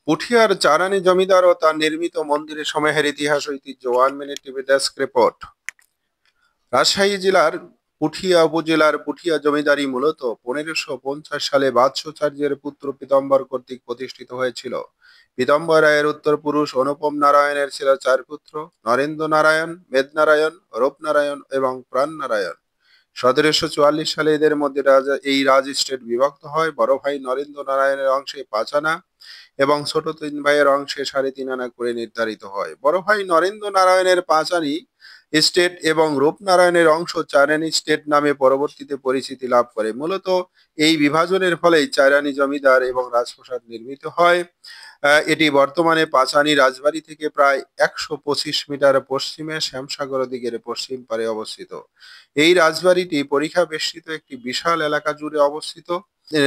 পুঠিয়ার চারানি জমিদার ও তার নির্মিত মন্দিরের সময়ের ইতিহাস ঐতিহ্য 1 minute TV desk report. Rajshahi জেলার পুঠিয়া উপজেলার পুঠিয়া জমিদারি মূলত 1550 সালে বাদশাচার্যের পুত্র পীতাম্বর কর্তৃক প্রতিষ্ঠিত হয়েছিল। পীতাম্বর রায়ের উত্তর পুরুষ অনুপম নারায়ণের ছিল 4 পুত্র: নরেন্দ্র নারায়ণ, মেদনারায়ণ, রূপনারায়ণ এবং প্রাণনারায়ণ। 1744 সালে এদের মধ্যে এই রাজ স্টেট বিভক্ত হয়। বড় ভাই নরেন্দ্র নারায়ণের অংশে 5 আনা এবং ছোট 3 ভাইয়ের অংশে 3.5 আনা করে নির্ধারিত হয়। বড় ভাই নরেন্দ্র নারায়ণের 5 আনি স্টেট এবং রূপনারায়ণের অংশ 4 আনি স্টেট নামে পরবর্তীতে পরিচিতি লাভ করে। মূলত এই বিভাজনের ফলেই 4 আনি জমিদার এবং রাজপ্রাসাদ নির্মিত হয়। এটি বর্তমানে 5 আনি রাজবাড়ি থেকে প্রায় 125 মিটার পশ্চিমে শ্যামসাগর দিকের পশ্চিম পারে অবস্থিত। এই রাজবাড়িটি পরিখা বেষ্টিত একটি বিশাল এলাকা জুড়ে অবস্থিত।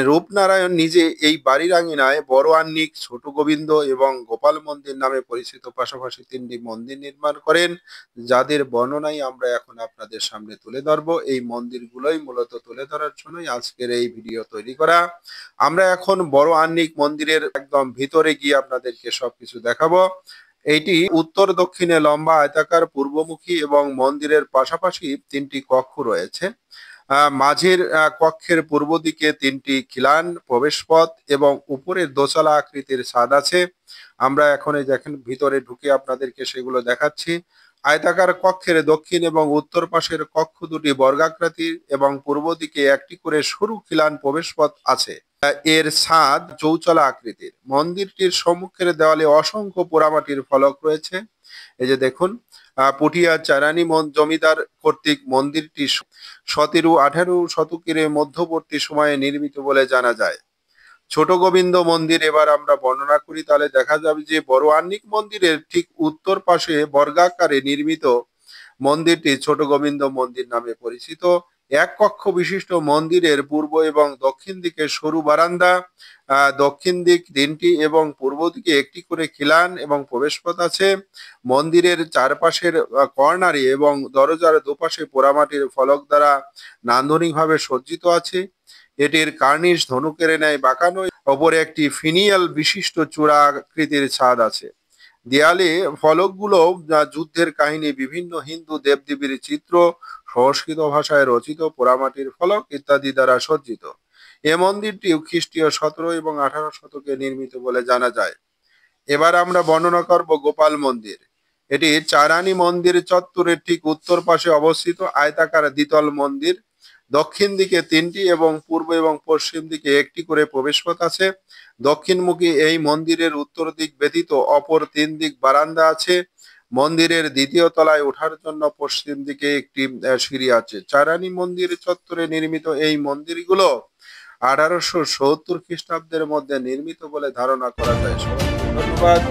রূপনারায়ণ নিজে এই বাড়ির আঙিনায় বড় আহ্নিক, ছোট গোবিন্দ এবং গোপাল মন্দির নামে পরিচিত পাশাপাশি 3টি মন্দির নির্মাণ করেন, যাদের বর্ণনাই আমরা এখন আপনাদের সামনে তুলে ধরবো। এই মন্দিরগুলোই মূলত তুলে ধরার জন্যই আজকের এই ভিডিও তৈরি করা। আমরা এখন বড় আহ্নিক মন্দিরের একদম ভিতরে গিয়ে আপনাদেরকে সবকিছু দেখাবো। এইটি উত্তর দক্ষিণে লম্বা আয়তাকার পূর্বমুখী এবং মন্দিরের পাশাপাশি 3টি কক্ষ রয়েছে। মাঝের কক্ষের পূর্ব দিকে 3টি খিলান, প্রবেশপথ এবং উপরের দোতলা আকৃতির ছাদ আছে। আমরা এখন এই দেখেন ভিতরে ঢুকে আপনাদেরকে সেগুলো দেখাচ্ছি। আয়তাকার কক্ষের দক্ষিণ এবং উত্তর পাশের কক্ষ দুটি বর্গাকৃতির এবং পূর্ব দিকে একটি করে সরু খিলান প্রবেশপথ আছে। এর ছাদ চৌচলা আকৃতির। মন্দিরটির সম্মুখের দেওয়ালে অসংখ্য পোড়ামাটির ফলক রয়েছে। এই যে দেখুন, পুঠিয়া চারানি জমিদার কর্তৃক মন্দিরটি 17-18 শতকের মধ্যবর্তী সময়ে নির্মিত বলে জানা যায়। ছোট গোবিন্দ মন্দির এবার আমরা বর্ণনা করি, তাহলে দেখা যাবে যে বড় আহ্নিক মন্দিরের ঠিক উত্তর পাশে বর্গাকারে নির্মিত মন্দিরটি ছোট গোবিন্দ মন্দির নামে পরিচিত। 1 কক্ষ বিশিষ্ট মন্দিরের পূর্ব এবং দক্ষিণ দিকে সরু বারান্দা, দক্ষিণ দিক 3টি এবং পূর্ব দিকে একটি করে খিলান এবং প্রবেশপথ আছে। মন্দিরের চারপাশের কর্নারে এবং দরজার দুপাশে পোড়ামাটির ফলক দ্বারা নান্দনিকভাবে সজ্জিত আছে। এটির কার্নিশ ধনুকের ন্যায় বাঁকানো, ওপরে একটি ফিনিয়াল বিশিষ্ট চূড়া আকৃতির ছাদ আছে। দেয়ালে ফলকগুলো যুদ্ধের কাহিনী, বিভিন্ন হিন্দু দেবদেবীর চিত্র, সংস্কৃত ভাষায় রচিত পোড়ামাটির ফলক ইত্যাদি দ্বারা সজ্জিত। এ মন্দিরটি খ্রিস্টীয় 17 এবং 18 শতকে নির্মিত বলে জানা যায়। এবার আমরা বর্ণনা করব গোপাল মন্দির। এটি চারানি মন্দির চত্বরের ঠিক উত্তর পাশে অবস্থিত আয়তাকার দ্বিতল মন্দির। দক্ষিণ দিকে 3টি এবং পূর্ব এবং পশ্চিম দিকে একটি করে প্রবেশপথ আছে। দক্ষিণমুখী এই মন্দিরের উত্তর দিক ব্যতীত অপর 3 দিক বারান্দা আছে। মন্দিরের দ্বিতীয় তলায় ওঠার জন্য পশ্চিম দিকে একটি সিঁড়ি আছে। চারানি মন্দির চত্বরে নির্মিত এই মন্দিরগুলো 1870 খ্রিস্টাব্দের মধ্যে নির্মিত বলে ধারণা করা যায়। ধন্যবাদ।